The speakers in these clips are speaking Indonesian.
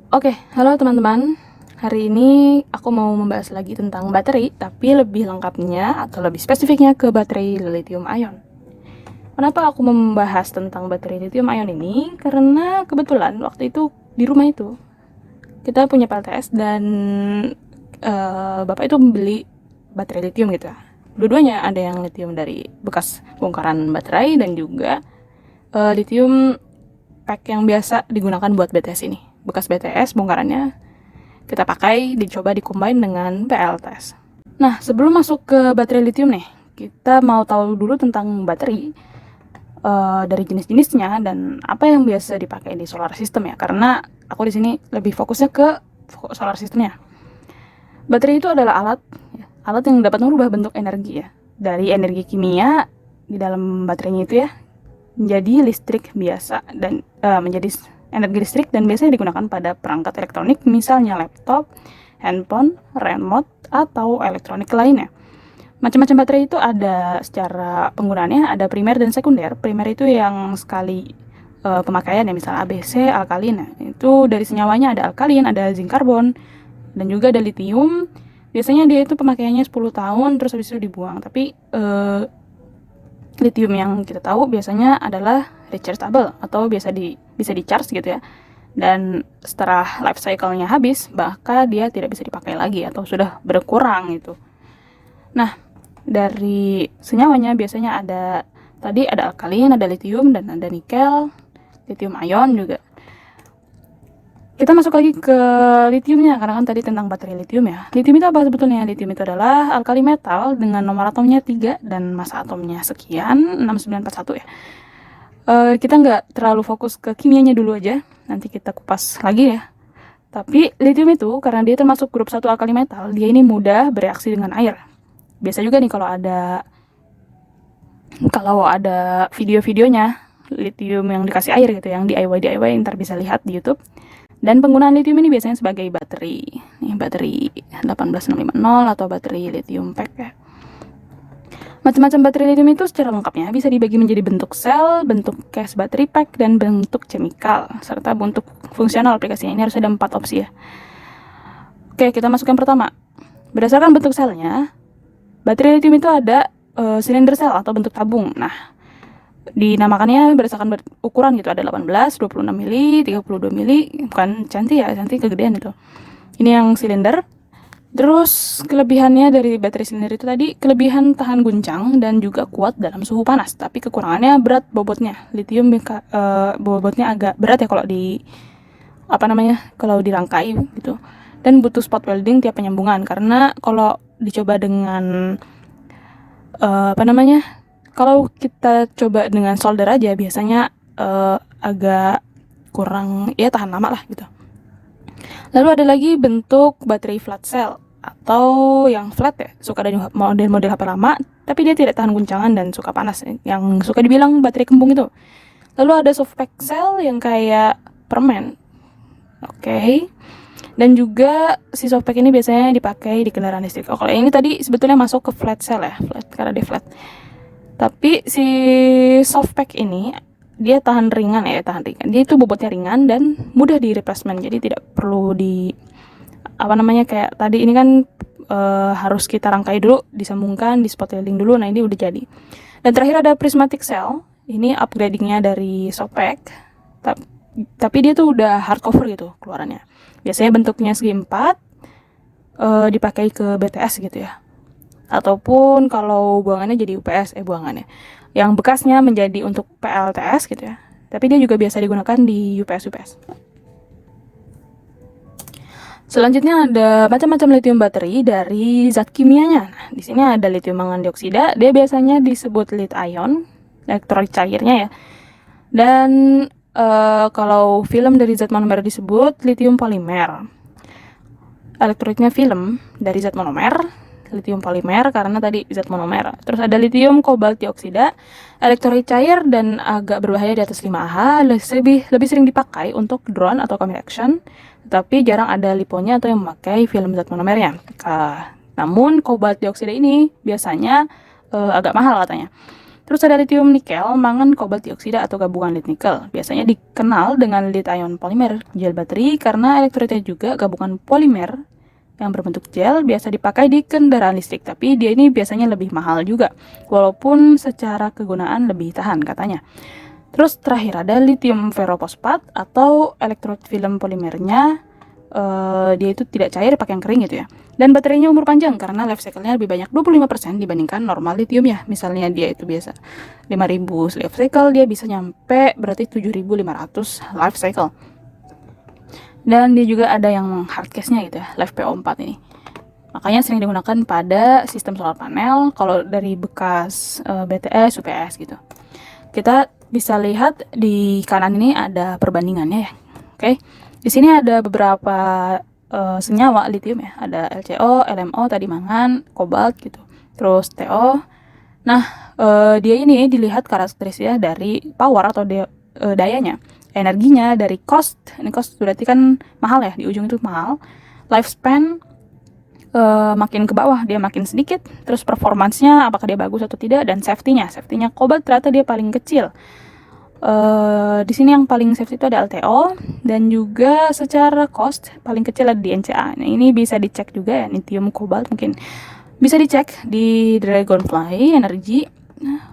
Oke, halo teman-teman. Hari ini aku mau membahas lagi tentang baterai, tapi lebih lengkapnya atau lebih spesifiknya ke baterai lithium ion. Kenapa aku membahas tentang baterai lithium ion ini? Karena kebetulan waktu itu di rumah itu kita punya PLTS dan bapak itu membeli baterai lithium gitu ya. Dua-duanya ada yang lithium dari bekas bongkaran baterai dan juga lithium pack yang biasa digunakan buat BTS ini. Bekas BTS bongkarannya kita pakai, dicoba dikombin dengan PLTS. Nah, sebelum masuk ke baterai lithium nih, kita mau tahu dulu tentang baterai dari jenis-jenisnya dan apa yang biasa dipakai di solar system ya. Karena aku di sini lebih fokusnya ke solar systemnya. Baterai itu adalah alat yang dapat merubah bentuk energi ya, dari energi kimia di dalam baterainya itu ya menjadi listrik biasa dan menjadi energi listrik dan biasanya digunakan pada perangkat elektronik misalnya laptop, handphone, remote, atau elektronik lainnya. Macam-macam baterai itu ada secara penggunaannya, ada primer dan sekunder. Primer itu yang sekali pemakaian ya, misalnya ABC, alkalin. Nah, itu dari senyawanya ada alkalin, ada zinc karbon, dan juga ada lithium. Biasanya dia itu pemakaiannya 10 tahun terus habis itu dibuang. Tapi lithium yang kita tahu biasanya adalah rechargeable atau bisa di charge gitu ya. Dan setelah life cycle-nya habis, bahkan dia tidak bisa dipakai lagi atau sudah berkurang gitu. Nah, dari senyawanya biasanya ada alkalin, ada lithium dan ada nikel, lithium ion juga. Kita masuk lagi ke lithiumnya, karena kan tadi tentang baterai lithium ya. Lithium itu apa sebetulnya? Lithium itu adalah alkali metal dengan nomor atomnya 3 dan massa atomnya sekian, 6941 ya. Kita nggak terlalu fokus ke kimianya dulu aja, nanti kita kupas lagi ya. Tapi lithium itu karena dia termasuk grup 1 alkali metal, dia ini mudah bereaksi dengan air. Biasa juga nih kalau ada video-videonya lithium yang dikasih air gitu, yang DIY ntar bisa lihat di YouTube. Dan penggunaan lithium ini biasanya sebagai baterai. Nih baterai 18650 atau baterai lithium pack ya. Macam-macam baterai lithium itu secara lengkapnya bisa dibagi menjadi bentuk sel, bentuk case battery pack, dan bentuk chemical, serta bentuk fungsional aplikasinya. Ini harus ada 4 opsi ya. Oke, kita masuk yang pertama. Berdasarkan bentuk selnya, baterai lithium itu ada silinder sel atau bentuk tabung. Nah, dinamakannya berdasarkan ukuran gitu, ada 18, 26 mili, 32 mili, bukan cantik ya, cantik kegedean itu. Ini yang silinder. Terus kelebihannya dari baterai silinder itu tadi, kelebihan tahan guncang dan juga kuat dalam suhu panas, tapi kekurangannya berat bobotnya. Lithium bobotnya agak berat ya kalau dirangkai gitu. Dan butuh spot welding tiap penyambungan, karena kalau dicoba dengan kalau kita coba dengan solder aja biasanya agak kurang ya, tahan lama lah gitu. Lalu ada lagi bentuk baterai flat cell atau yang flat ya, suka dari model-model HP lama tapi dia tidak tahan guncangan dan suka panas, yang suka dibilang baterai kembung itu. Lalu ada soft pack cell yang kayak permen. Oke. Dan juga si soft pack ini biasanya dipakai di kendaraan listrik. Kalau ini tadi sebetulnya masuk ke flat cell ya, flat karena dia flat. Tapi si soft pack ini dia tahan ringan. Dia itu bobotnya ringan dan mudah di replacement. Jadi tidak perlu kayak tadi ini kan harus kita rangkai dulu, disambungkan, di spot welding dulu. Nah, ini udah jadi. Dan terakhir ada prismatic cell. Ini upgradingnya dari soft pack. Tapi dia tuh udah hardcover gitu keluarannya. Biasanya bentuknya segi 4, dipakai ke BTS gitu ya. Ataupun kalau buangannya jadi UPS, yang bekasnya menjadi untuk PLTS gitu ya. Tapi dia juga biasa digunakan di UPS. Selanjutnya ada macam-macam lithium baterai dari zat kimianya. Nah, di sini ada lithium mangan dioksida, dia biasanya disebut lit ion, elektrolit cairnya ya. Dan kalau film dari zat monomer disebut lithium polimer. Elektrolitnya film dari zat monomer, lithium polimer karena tadi zat monomer. Terus ada lithium kobalt dioksida, elektrolit cair dan agak berbahaya di atas 5Ah, lebih sering dipakai untuk drone atau camera action, tapi jarang ada liponya atau yang memakai film zat monomernya. Namun kobalt dioksida ini biasanya agak mahal katanya. Terus ada lithium nikel, mangan, kobalt dioksida atau gabungan lit nikel. Biasanya dikenal dengan lithium polymer gel baterai karena elektrolitnya juga gabungan polimer yang berbentuk gel biasa dipakai di kendaraan listrik, tapi dia ini biasanya lebih mahal juga, walaupun secara kegunaan lebih tahan katanya. Terus terakhir ada lithium ferrofosfat atau elektrolit film polimernya, dia itu tidak cair, pakai yang kering gitu ya. Dan baterainya umur panjang karena life cycle-nya lebih banyak 25% dibandingkan normal lithium ya. Misalnya dia itu biasa 5000 life cycle, dia bisa nyampe berarti 7500 life cycle. Dan dia juga ada yang hard case-nya gitu ya, LiFePO4 ini. Makanya sering digunakan pada sistem solar panel kalau dari bekas BTS, UPS gitu. Kita bisa lihat di kanan ini ada perbandingannya ya. Oke. Di sini ada beberapa senyawa lithium ya. Ada LCO, LMO tadi mangan, kobalt gitu. Terus TO. Nah, dia ini dilihat karakteristiknya dari power atau dayanya, energinya, dari cost. Ini cost berarti kan mahal ya, di ujung itu mahal. Lifespan makin ke bawah dia makin sedikit. Terus performancenya apakah dia bagus atau tidak, dan safety-nya kobalt ternyata dia paling kecil. Di sini yang paling safety itu ada LTO, dan juga secara cost paling kecil ada di NCA. Nah, ini bisa dicek juga ya, lithium kobalt mungkin bisa dicek di Dragonfly Energy. Nah,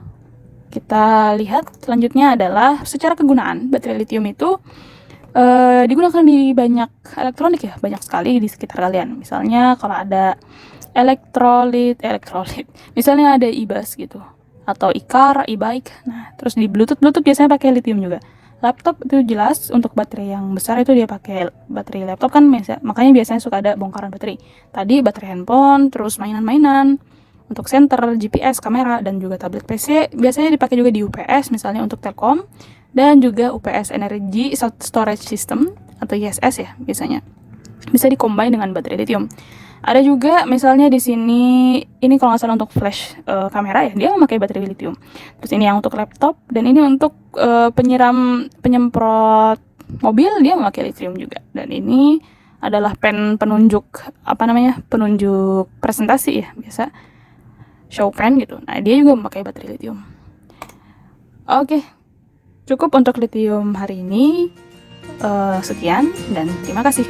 kita lihat selanjutnya adalah secara kegunaan baterai lithium itu digunakan di banyak elektronik ya, banyak sekali di sekitar kalian. Misalnya kalau ada elektrolit, misalnya ada e-bus gitu, atau e-car, e-bike. Nah, terus di Bluetooth biasanya pakai lithium juga. Laptop itu jelas untuk baterai yang besar itu dia pakai baterai laptop kan, makanya biasanya suka ada bongkaran baterai. Tadi baterai handphone, terus mainan-mainan, untuk senter, GPS, kamera, dan juga tablet PC biasanya dipakai juga di UPS misalnya untuk Telkom, dan juga UPS Energy Storage System atau ISS ya, biasanya bisa dikombin dengan baterai lithium. Ada juga misalnya di sini, ini kalau nggak salah untuk flash kamera ya, dia memakai baterai lithium. Terus ini yang untuk laptop, dan ini untuk penyemprot mobil dia memakai lithium juga. Dan ini adalah pen penunjuk penunjuk presentasi ya, biasa show pen gitu. Nah, dia juga memakai baterai lithium. Oke, cukup untuk lithium hari ini. Sekian dan terima kasih.